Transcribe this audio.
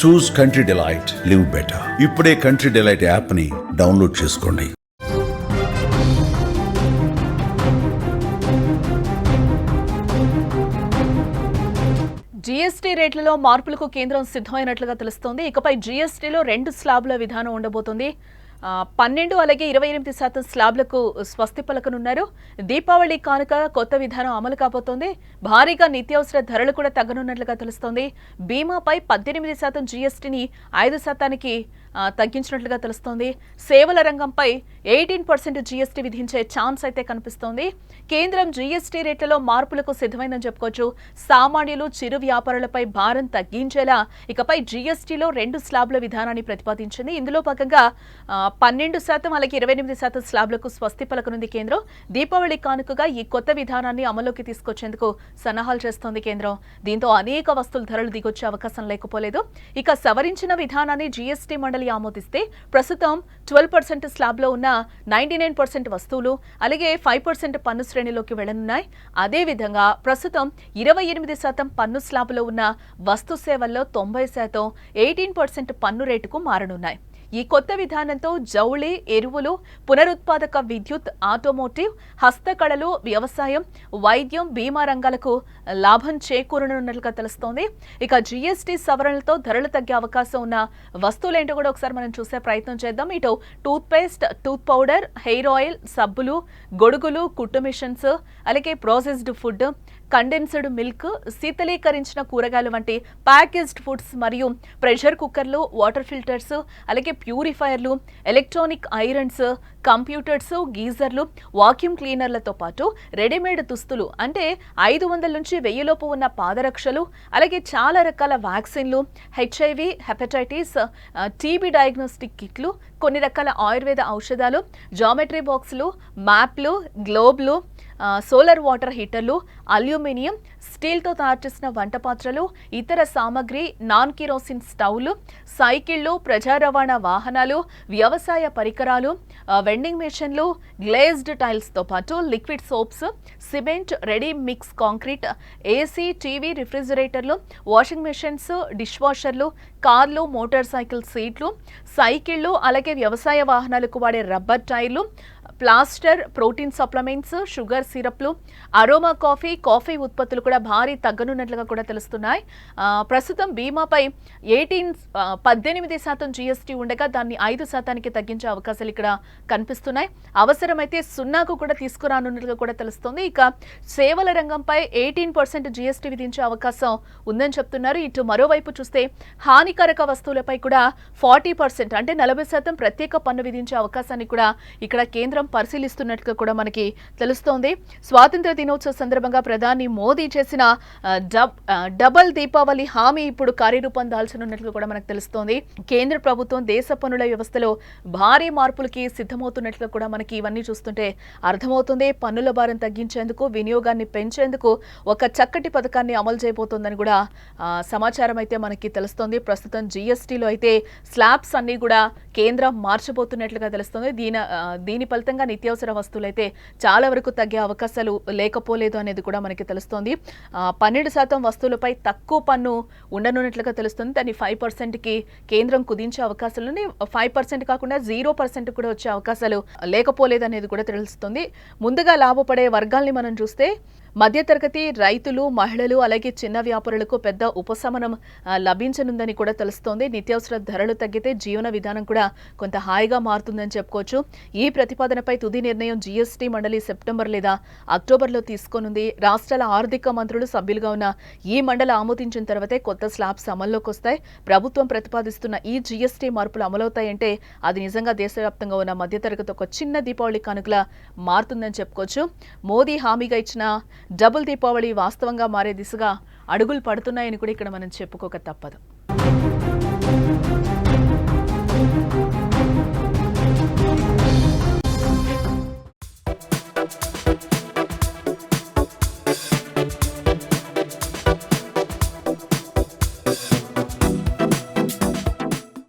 చూస్ country delight, live better. ఇప్పుడే country delight app ని download చేసుకోండి. జీఎస్టీ రేట్లలో మార్పులకు కేంద్రం సిద్ధమైనట్లుగా తెలుస్తోంది. ఇకపై జీఎస్టీలో 2 స్లాబ్ల విధానం ఉండబోతోంది. 12 అలాగే 28% స్లాబ్లకు స్వస్తి పలకనున్నారు. దీపావళి కానుక కొత్త విధానం అమలు కాబోతోంది. భారీగా నిత్యావసర ధరలు కూడా తగ్గనున్నట్లుగా తెలుస్తోంది. బీమాపై 18% జీఎస్టీని 5%కి తగ్గించినట్లుగా తెలుస్తోంది. సేవల రంగంపై 18% జీఎస్టీ విధించే ఛాన్స్ అయితే కనిపిస్తోంది. కేంద్రం జీఎస్టీ రేట్లలో మార్పులకు సిద్ధమైందని చెప్పుకోవచ్చు. సామాన్యులు, చిరు వ్యాపారులపై భారం తగ్గించేలా ఇకపై జీఎస్టీలో 2 స్లాబ్ల విధానాన్ని ప్రతిపాదించింది. ఇందులో భాగంగా 12% అలాగే 28% స్లాబ్లకు స్వస్తి పలకనుంది కేంద్రం. దీపావళి కానుకగా ఈ కొత్త విధానాన్ని అమల్లోకి తీసుకొచ్చేందుకు సన్నాహాలు చేస్తోంది కేంద్రం. దీంతో అనేక వస్తువుల ధరలు దిగొచ్చే అవకాశం లేకపోలేదు. ఇక సవరించిన విధానాన్ని జీఎస్టీ మండలి ఆమోదిస్తే ప్రస్తుతం 12% స్లాబ్లో ఉన్న 99% వస్తువులు అలాగే 5% పన్ను శ్రేణిలోకి వెళ్లనున్నాయి. అదేవిధంగా ప్రస్తుతం 28% పన్ను స్లాబ్లో ఉన్న వస్తు సేవల్లో 90% 18% పన్ను రేటుకు మారనున్నాయి. ఈ కొత్త విధానంతో జౌళి, ఎరువులు, పునరుత్పాదక విద్యుత్, ఆటోమోటివ్, హస్తకళలు, వ్యవసాయం, వైద్యం, బీమా రంగాలకు లాభం చేకూరనున్నట్లుగా తెలుస్తోంది. ఇక జీఎస్టీ సవరణలతో ధరలు తగ్గే అవకాశం ఉన్న వస్తువులేంటో కూడా ఒకసారి మనం చూసే ప్రయత్నం చేద్దాం. ఇటు toothpaste, tooth powder, hair oil, సబ్బులు, గొడుగులు, కుట్టు మిషన్స్, అలాగే ప్రాసెస్డ్ ఫుడ్, కండెన్స్డ్ మిల్క్, శీతలీకరించిన కూరగాయలు వంటి ప్యాకేజ్డ్ ఫుడ్స్ మరియు ప్రెషర్ కుక్కర్లు, వాటర్ ఫిల్టర్స్, అలాగే ప్యూరిఫైయర్లు, ఎలక్ట్రానిక్ ఐరన్స్, కంప్యూటర్స్, గీజర్లు, వాక్యూమ్ క్లీనర్లతో పాటు రెడీమేడ్ దుస్తులు అంటే 500 నుంచి 1000 లోపు ఉన్న పాదరక్షలు, అలాగే చాలా రకాల వ్యాక్సిన్లు, హెచ్ఐవి, హెపటైటిస్, టీబీ డయాగ్నోస్టిక్ కిట్లు, కొన్ని రకాల ఆయుర్వేద ఔషధాలు, జామెట్రీ బాక్సులు, మ్యాప్లు, గ్లోబ్లు, సోలార్ వాటర్ హీటర్లు, అల్యూమినియం, స్టీల్తో తయారు చేసిన వంట పాత్రలు, ఇతర సామగ్రి, నాన్ కిరోసిన్ స్టవ్లు, సైకిళ్లు, ప్రజా రవాణా వాహనాలు, వ్యవసాయ పరికరాలు, వెండింగ్ మెషిన్లు, గ్లేజ్డ్ టైల్స్తో పాటు liquid soaps, cement, ready mix concrete, AC, TV, రిఫ్రిజిరేటర్లు, వాషింగ్ మెషిన్స్, డిష్ వాషర్లు, కార్లు, మోటార్ సైకిల్ సీట్లు, సైకిళ్లు, అలాగే వ్యవసాయ వాహనాలకు వాడే రబ్బర్ టైర్లు, ప్లాస్టర్, ప్రోటీన్ సప్లిమెంట్స్, షుగర్ సిరప్లు, అరోమా కాఫీ, కాఫీ ఉత్పత్తులు కూడా భారీ తగ్గనున్నట్లుగా కూడా తెలుస్తున్నాయి. ప్రస్తుతం బీమాపై 18% జీఎస్టీ ఉండగా దాన్ని 5%కి తగ్గించే అవకాశాలు ఇక్కడ కనిపిస్తున్నాయి. అవసరమైతే 0కు కూడా తీసుకురానున్నట్లుగా కూడా తెలుస్తుంది. ఇక సేవల రంగంపై 18% జీఎస్టీ విధించే అవకాశం ఉందని చెప్తున్నారు. ఇటు మరోవైపు చూస్తే హానికారక వస్తువులపై కూడా 40% అంటే 40% ప్రత్యేక పన్ను విధించే అవకాశాన్ని కూడా ఇక్కడ కేంద్రం పరిశీలిస్తున్నట్లుగా కూడా మనకి తెలుస్తోంది. స్వాతంత్ర దినోత్సవ సందర్భంగా ప్రధాని మోదీ చేసిన డబుల్ దీపావళి హామీ ఇప్పుడు కార్యరూపం దాల్చనున్నట్లు కూడా మనకు తెలుస్తోంది. కేంద్ర ప్రభుత్వం దేశ పన్నుల వ్యవస్థలో భారీ మార్పులకి సిద్ధమవుతున్నట్లు కూడా మనకి ఇవన్నీ చూస్తుంటే అర్థమవుతుంది. పన్నుల భారం తగ్గించేందుకు, వినియోగాన్ని పెంచేందుకు ఒక చక్కటి పథకాన్ని అమలు చేయబోతోందని కూడా సమాచారం అయితే మనకి తెలుస్తోంది. ప్రస్తుతం జీఎస్టీలో అయితే స్లాబ్స్ అన్ని కూడా కేంద్రం మార్చబోతున్నట్లుగా తెలుస్తోంది. దీని ఫలితంగా నిత్యావసర వస్తువులు అయితే చాలా వరకు తగ్గే అవకాశాలు లేకపోలేదు అనేది కూడా మనకి తెలుస్తోంది. 12% వస్తువులపై తక్కువ పన్ను ఉండనున్నట్లుగా తెలుస్తుంది. దాన్ని 5%కి కేంద్రం కుదించే అవకాశాలు 5% కాకుండా 0% కూడా వచ్చే అవకాశాలు లేకపోలేదు అనేది కూడా తెలుస్తుంది. ముందుగా లాభపడే వర్గాల్ని మనం చూస్తే మధ్యతరగతి, రైతులు, మహిళలు అలాగే చిన్న వ్యాపారులకు పెద్ద ఉపశమనం లభించనుందని కూడా తెలుస్తోంది. నిత్యావసర ధరలు తగ్గితే జీవన విధానం కూడా కొంత హాయిగా మారుతుందని చెప్పుకోవచ్చు. ఈ ప్రతిపాదనపై తుది నిర్ణయం జీఎస్టీ మండలి సెప్టెంబర్ లేదా అక్టోబర్లో తీసుకోనుంది. రాష్ట్రాల ఆర్థిక మంత్రులు సభ్యులుగా ఉన్న ఈ మండలి ఆమోదించిన తర్వాతే కొత్త స్లాబ్స్ అమల్లోకి వస్తాయి. ప్రభుత్వం ప్రతిపాదిస్తున్న ఈ జీఎస్టీ మార్పులు అమలవుతాయంటే అది నిజంగా దేశవ్యాప్తంగా ఉన్న మధ్యతరగతి ఒక చిన్న దీపావళి కానుకలా మారుతుందని చెప్పుకోవచ్చు. మోదీ హామీగా ఇచ్చిన డబుల్ దీపావళి వాస్తవంగా మారే దిశగా అడుగులు పడుతున్నాయని కూడా ఇక్కడ మనం చెప్పుకోక తప్పదు.